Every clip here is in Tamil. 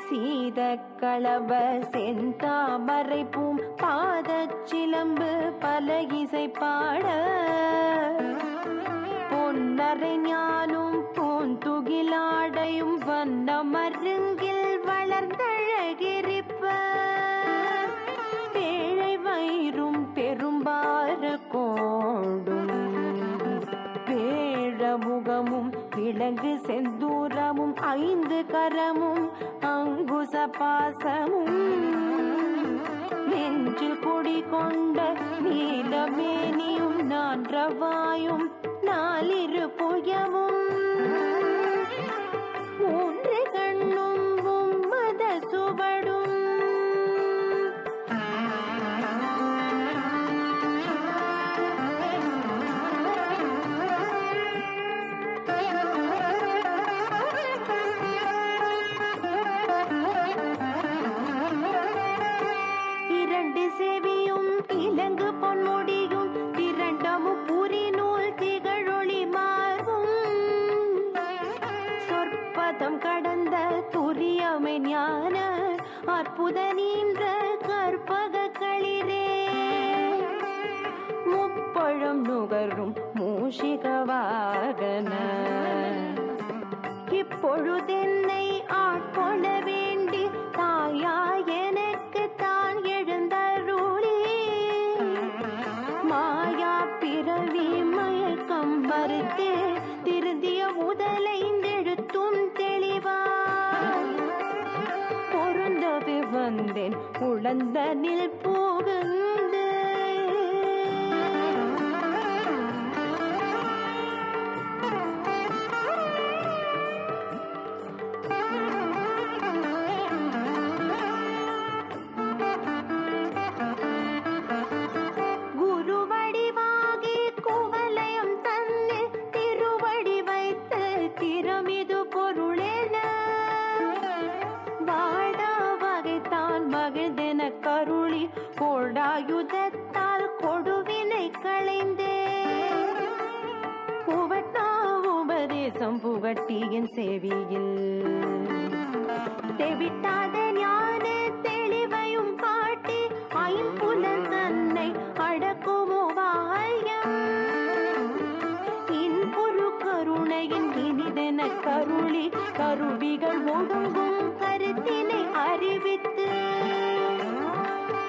சீத களவ செந்தாமரை பூம் பாதச்சிலம்பு பல இசை பாட பொன்னரை ஞானும் பூந்துகிலாடையும் வண்ண மருங்கில் வளர்ந்தழகிரிப்ப பேழை வயிறும் பெரும்பாறு கோடும் வேழமுகமும் விலங்கு செந்தூரமும் 5 கரமும் அங்குச பாசமும் நெஞ்சில் குடிகொண்ட நீலமேனியும் நான்றவாயும் 4 புயமும் 3 கண்ணும் மத சுவடும் செவியும் இலங்கு பொன்முடியும் திரண்டமும் புரி நூல் திகழொளி மாறும் சொற்பதம் கடந்த துரியமை ஞான அற்புத நீன்ற கற்பக களிரே முப்பழம் நுகரும் மூஷிக வாகன இப்பொழுதென்னை ஆட்கொள்ள வேண்டி தாயா எனக்கு தான் எழுந்தருளி மாயா பிறவி மயக்கம் மறுத்தே திருந்திய முதலைந்தெழுத்தும் தெளிவாய் பொருந்தவே வந்தேன் உழந்தனில் புகுந்து திறமிது பொருளென வாடா வகைத்தான் மகிழ்ந்தென கருளி கோடாயுதத்தால் கொடுவினை களைந்தே புவட்டா உபதேசம் புகட்டியின் செவியில் தெவிட்டாத ஞான தெளிவையும் காட்டி 5 புலன் தன்னை அடக்குமோ வாயம் கருணையின் இனிதென கருளி கருவிகள் ஒடுங்கும் கருத்தினை அறிவித்து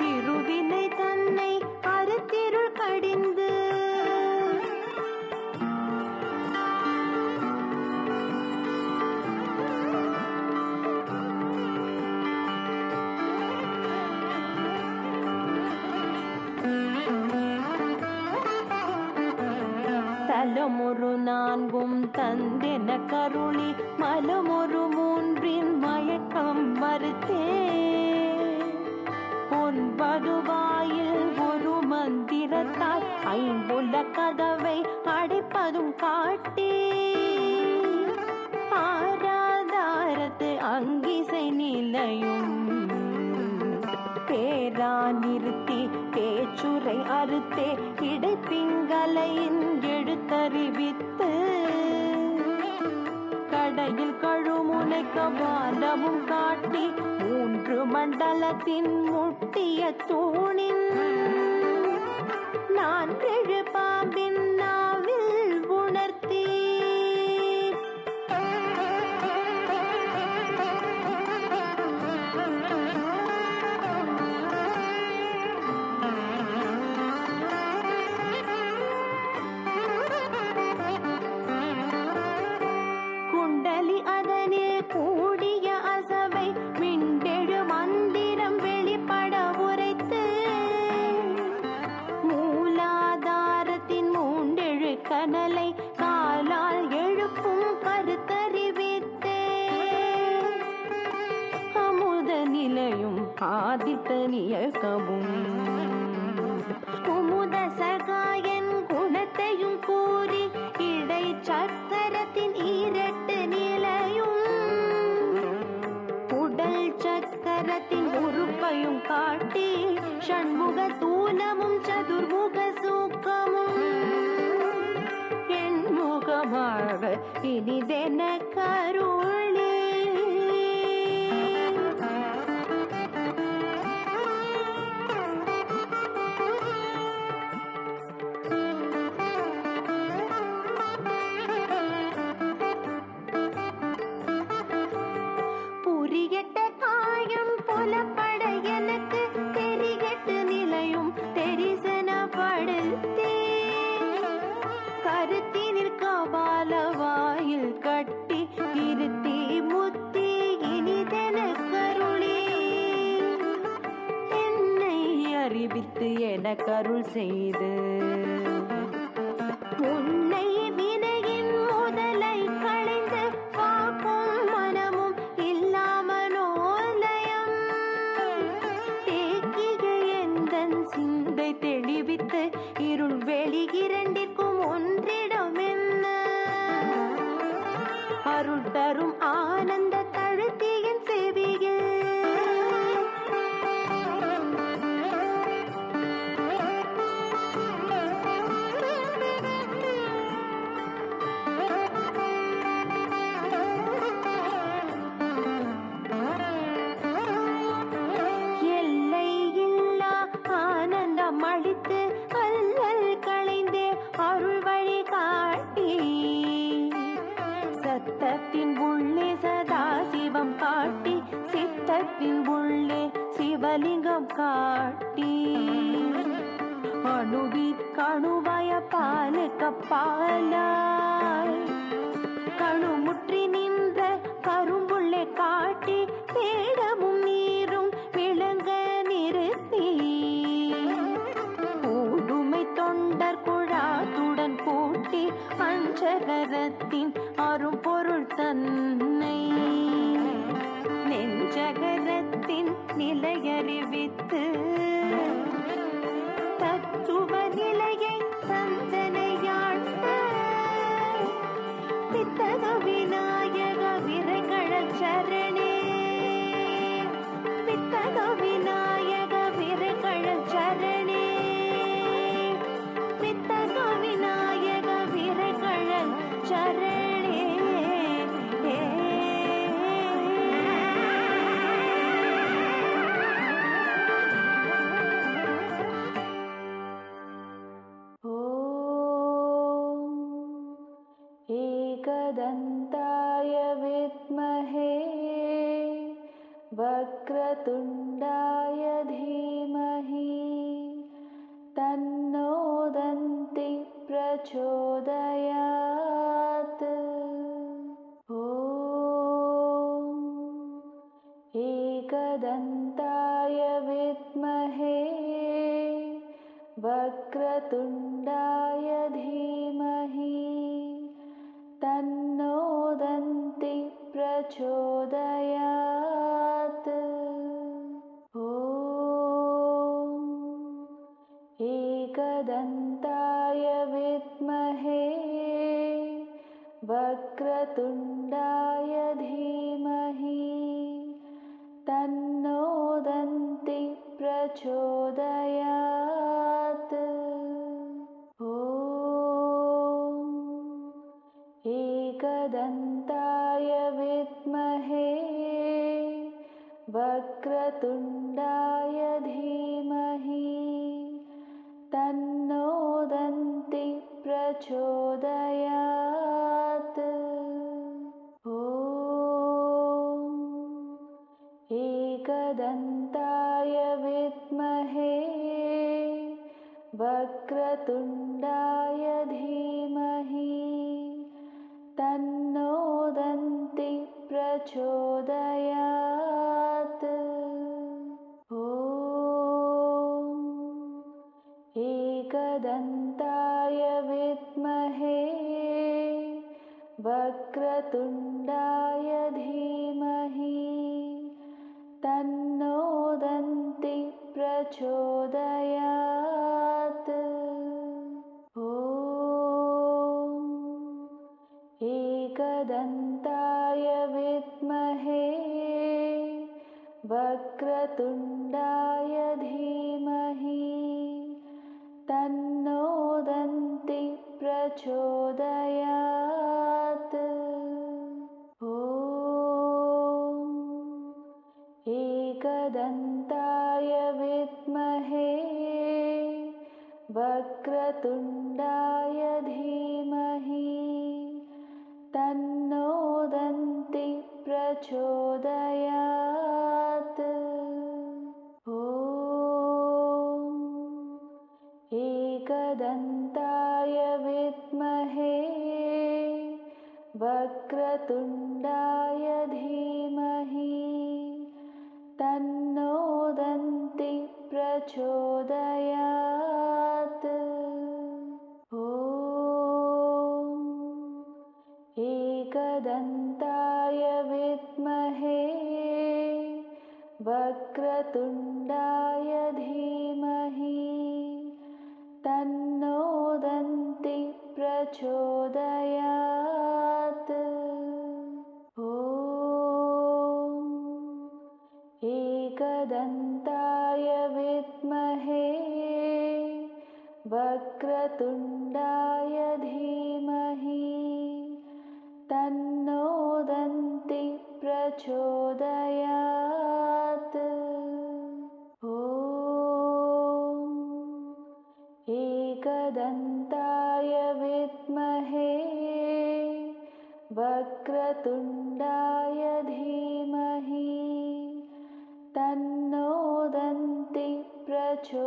திருவினை தன்னை கருத்திருள் கடிந்து தலமொரு 4 தந்தென கருளி மலமொரு 3 மயக்கம் மறுத்தே 9 வாயில் ஒரு மந்திரத்தால் 5 கதவை அடைப்பதும் காட்டி ஆராதாரத்து அங்கிசை நிலையும் பேரா நிறுத்தி பேச்சுரை அறுத்தே இடைப்பிங்கலையின் எழுத்தறிவித்து கடையில் கழுமுனை கபாலமும் காட்டி 3 மண்டலத்தின் முட்டிய தூணின் 4 பாம்பின் நாவில் உணர்த்தி அதனில் கூடிய அசவை மிண்டெழு மந்திரம் வெளிப்பட உரைத்து மூலாதாரத்தின் 3 கனலை காலால் எழுப்பும் கருத்தறிவித்தே அமுத நிலையும் ஆதித்த நியக்கமும் குமுத சகாயன் குணத்தையும் கூறி இடை சக்கரத்தின் 2 நிலையும் உடல் சக்கரத்தின் உறுப்பையும் காட்டி ஷண்முக தூலமும் சதுர்முக சூக்கமும் எண்முகமாக இனிதென கருளே குறிகெட்ட காயம் புலப்பட எனக்கு தெரிகெட்டு நிலையும் தெரிசனப்படுத்தே கருத்தினில் கபால வாயில் கட்டி இருத்தி முத்தி இனிதென கருளே என்னை அறிவித்து என கருள் செய்து உன்னை வினையின் முதலை களைந்து காக்கும் மனமும் இல்லாமனோலயம் தேக்கிய எந்தன் சிந்தை தெளிவித்து இருள் வெளி இரண்டிற்கும் ஒன்றிடம் என்ன அருள் தரும் ஆனந்த தழுத்தியின் செவியில் அளித்து அல்லல் களைந்தே அருள் வழி காட்டி சத்தத்தின் உள்ளே சதா சிவம் காட்டி சித்தத்தின் உள்ளே சிவலிங்கம் காட்டி அணுவிற்கணுவாய பாலுக்கு பாலாய் கணுமுற்றி நின்ற கரும்புள்ளே காட்டி தேடமும் நீரும் விளங்க நிறுத்தி தொண்டர் குழாத்துடன் கூட்டி அஞ்சகரத்தின் அரும்பொருள் தன்னை நெஞ்சகரத்தின் நிலையறிவித்து தத்துவ நிலையை தந்தனையாட்ட வித்தக விநாயக விரைகழல் சரணே வித்தக விநாயக விரைகழல் சரணே வித்தக விநாயக விரைகழல் சரணே एकदन्ताय विद्महे वक्रतुण्डाय धीमहि तन्नो दन्ति प्रचोदयात् ॐ एकदन्ताय विद्महे वक्रतुण्डाय धीमहि तन्नो दन्ति प्रचोदयात् ॐ एकदन्ताय विद्महे वक्रतुण्डाय धीमहि तन्नो दन्ति प्रचोदयात् एकदन्ताय विद्महे वक्रतुण्डाय धीमहि तन्नो दन्ति प्रचोदयात् ॐ एकदन्ताय विद्महे वक्रतुण्डाय धीमहि तन्नो दन्ति प्रचोदयात् ॐ एकदन्ताय विद्महे वक्रतुण्डाय धीमहि तन्नो दन्ति प्रचोदयात् ॐ एकदन्ताय विद्महे वक्रतुण्डाय धीमहि तन्नो दन्ति प्रचोदयात् ॐ एकदन्ताय विद्महे वक्रतुण्डाय धीमहि तन्नो दन्ति प्रचोदयात्। ॐ एकदन्ताय विद्महे वक्रतुण्डाय धीमहि तन्नो दन्ति प्रचोदयात्। ॐ एकदन्ताय विद्महे वक्रतुण्डाय धीमहि तन्नो दन्ति प्रचोदयात्। ॐ एकदन्ताय विद्महे वक्रतुण्डाय धीमहि तन्नो दन्ति प्रचोदयात्। ॐ एकदन्ताय विद्महे वक्रतुण्डाय धीमहि तन्नो दन्ति प्रचोदयात्।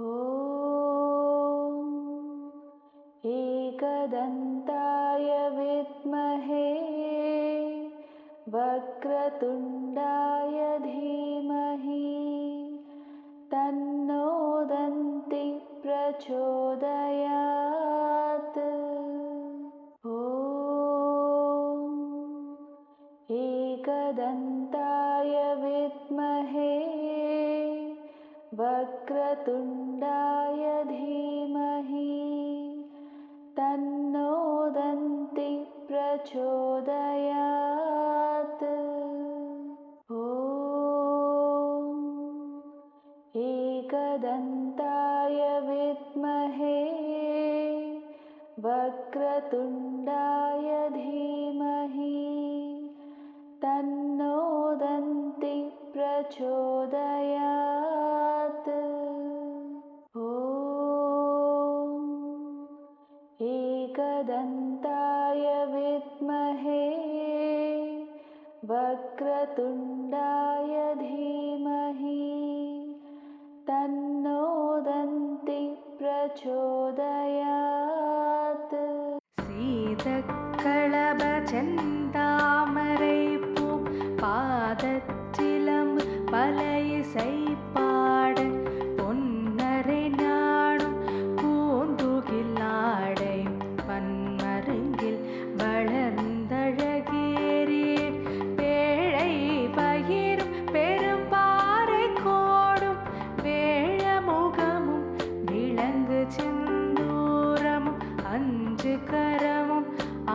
ॐ एकदन्ताय विद्महे वक्रतुण्डाय धीमहि तन्नो दन्ति प्रचोदयात्। ॐ एकदन्ताय विद्महे वक्रतुण्डाय धीमहि तन्नो दन्ति प्रचोदयात्। ॐ एकदन्ताय विद्महे वक्रतुण्डाय धीमहि तन्नो दन्ति प्रचोदयात्। ॐ एकदन्ताय विद्महे वक्रतुण्डाय धीमहि तन्नो दन्ति प्रचोदयात्। சீதக்களப செந்தாமரை பூ பாதச்சிலம்பு பல இசை பாட பொன்னரை ஞானும் பூந்துகிலாடை பன்மருங்கில் வளர்ந்தழகேறி பேழை பகிரும் பெரும்பாறை கோடும் வேழமுகமும் விளங்கு செந்தூரமும் அஞ்சு கரமும்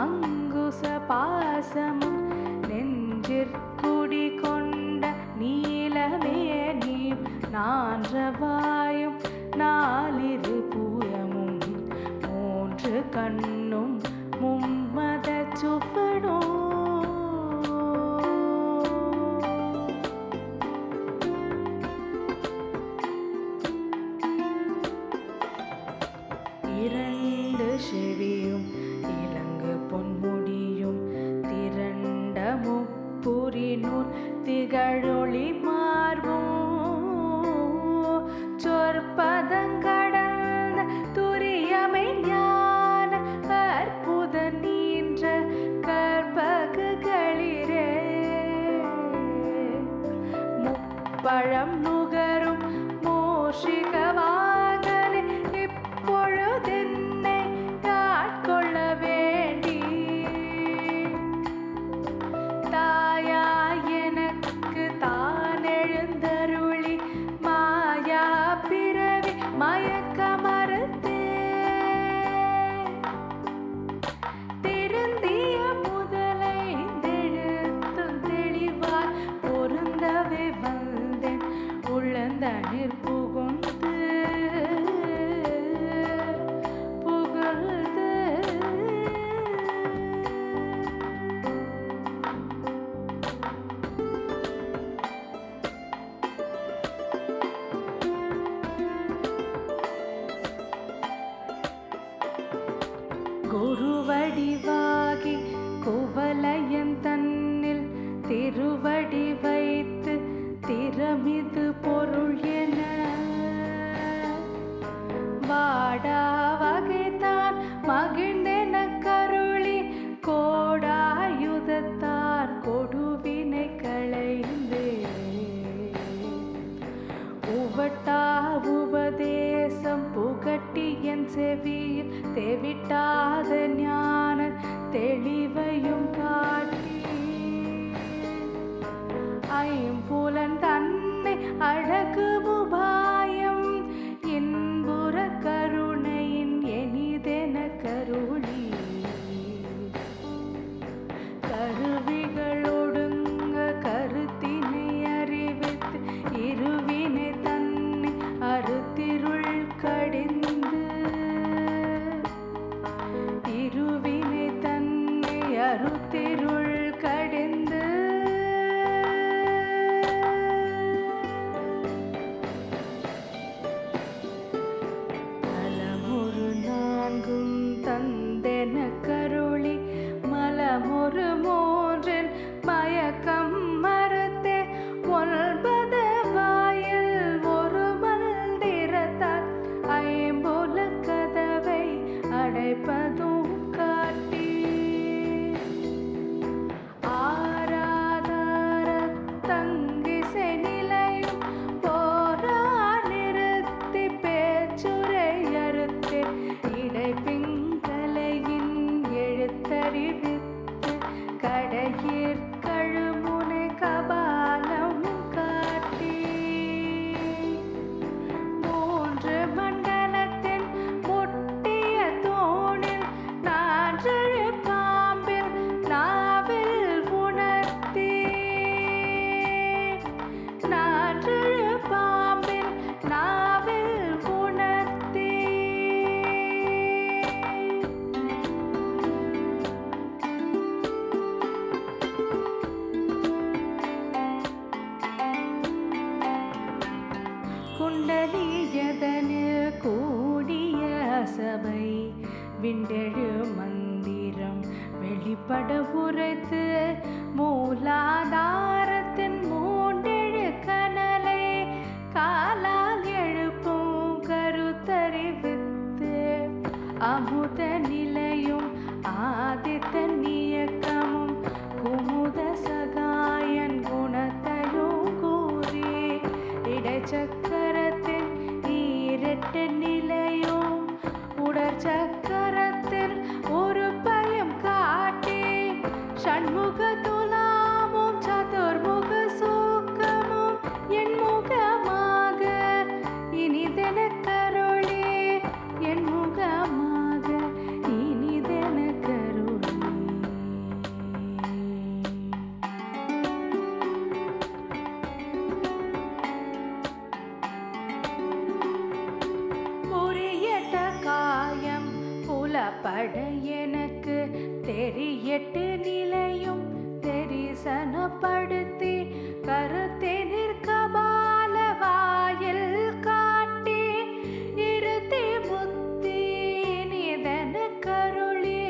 அங்குச பாசமும் நெஞ்சிற்குடி கொண்ட நீலமேனியும் நான்றவாயும் நாலிரு பூயமும் மூன்று கண்ணும் மும்மத சுவடும் இரண்டு செவியும் இலங்கு பொன்முடியும் திரண்ட முப்புரினூர் திகழொளி மார்பும் சொற்பதங்கடந்த துரியமை ஞான அற்புத நீன்ற கற்பகுகளிரே முப்பழம் நுகரும் மூஷிகவாகனே இப்பொழுதென்னை ஆட்கொள்ள வேண்டி தாயா எனக்கு தான் எழுந்தருளி மாயா பிறவி மயக்க மறுத்தே திருந்திய முதலை தெழுத்தும் தெளிவாய் பொருந்தவே வந்தேன் உள்ளந்தனிற் புகுந்து புகழ்ந்து குருவடிவாகி ஐம்புலன் தன்னை அழகு உபாயம் இன்புற கருணையின் எனிதென கருளி கருவிகள் ஒடுங்க கருத்தினை அறிவித்து இருவினை தன்னை அறுத்திருள் கடிந்து இருவினை தன்னை அறுத்திருள் கடிந்து நலமொரு நான்கும் தந்தென கருளி மலமொரு மூன்றின் மயக்கம் மறுத்தே ஒன்பது வாயில் ஒரு மந்திரத்தால் ஐம்புல கதவை அடைப்பதும் காட்டி ஆராதார தங்கிசை நிலையும் போரா நிறுத்தி பேச்சுரை அறுத்து இடைப்பிங்கலையின் எழுத்தறிவித்து கடையிற் கழுமுனை கபாலம் காட்டி மூன்று மண்டலத்தின் முட்டிய தூணில் நான்றழு பாம்பில் நாவில் உணர்த்தி நான்றழு பாம்பில் நாவில் உணர்த்தி குண்டலியதனில் கூடிய சபை விண்டெழு மந்திரம் வெளிப்பட உரைத்து மூலாதாரத்தின் மூண்டெழு கனலை காலால் எழுப்பும் கருத்தறிவித்து அமுத நிலையும் ஆதித்த நியக்கமும் குமுத சகாயன் குணத்தையும் கூறி இடைச்சக்கரத்தின் ஈரெட்டு நிலையும் உடற்சக்கரத்தில் ஒரு பயம் காட்டி ஷண்முக துலாமும் சதுர்முக சூக்கமும் என் முகமாக இனிதென கருளி என் முகமாக இனிதென கருளி புரியட்ட காயம் புலப்பட எனக்கு தெரியட்டு நிலையும் தெரிசனப்படுத்தி கருத்தினிற் கபால வாயில் காட்டி இருத்தி புத்தி நிதன கருளி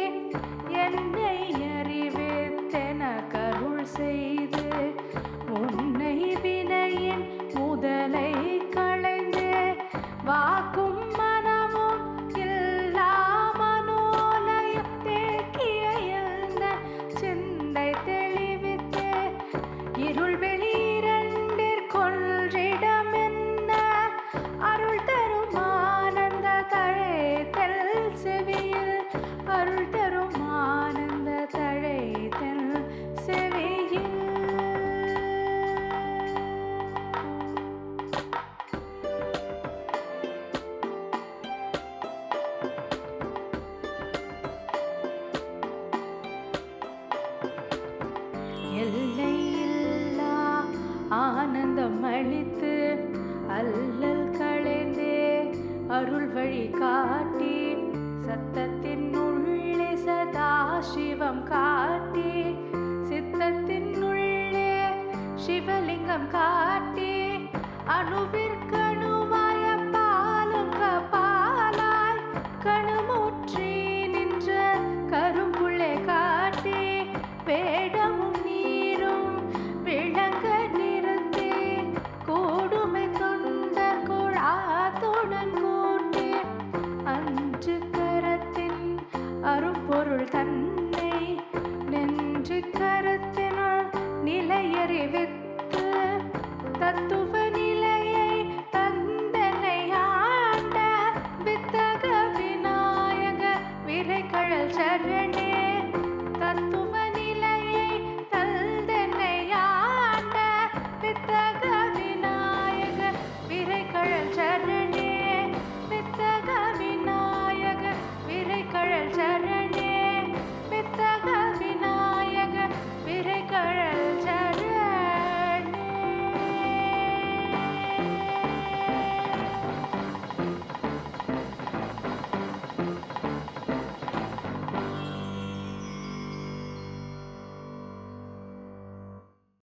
என்னை அறிவித்தென கருள் செய்து உன்னை வினையின் முதலை களைந்து வாக்கும் மனமும் இல்லா மனோலயம் தேக்கிய சிந்தை தெளிவித்து இருள் வெளியிரண்டிற் கொன்றிடம் என்ன அருள் தரும் ஆனந்த தழைத்தல் செவியில் அருள் தரும் ஆனந்த தழைத்தல் செவியில் எல்லையில்லா ஆனந்தம் அளித்து அல்லல் களைந்தே அருள் வழி காட்டி சத்தத்தின் உள்ளே சதாசிவம் காட்டி சித்தத்தின் உள்ளே சிவலிங்கம் காட்டி அணுவிற்கணுவாய பாலும் கபாலாய் கணுமுற்றி நின்ற கரும்புள்ளே காட்டி வேடமும் நீரும் விளங்க நிறுத்தி கூடுமை கொண்ட குழாத்துடன் கூட்டி அஞ்சு கரத்தின் அரும்பொருள் தன்னை நெஞ்சு கரத்தினால் நிலையறிவித்து தத்துவ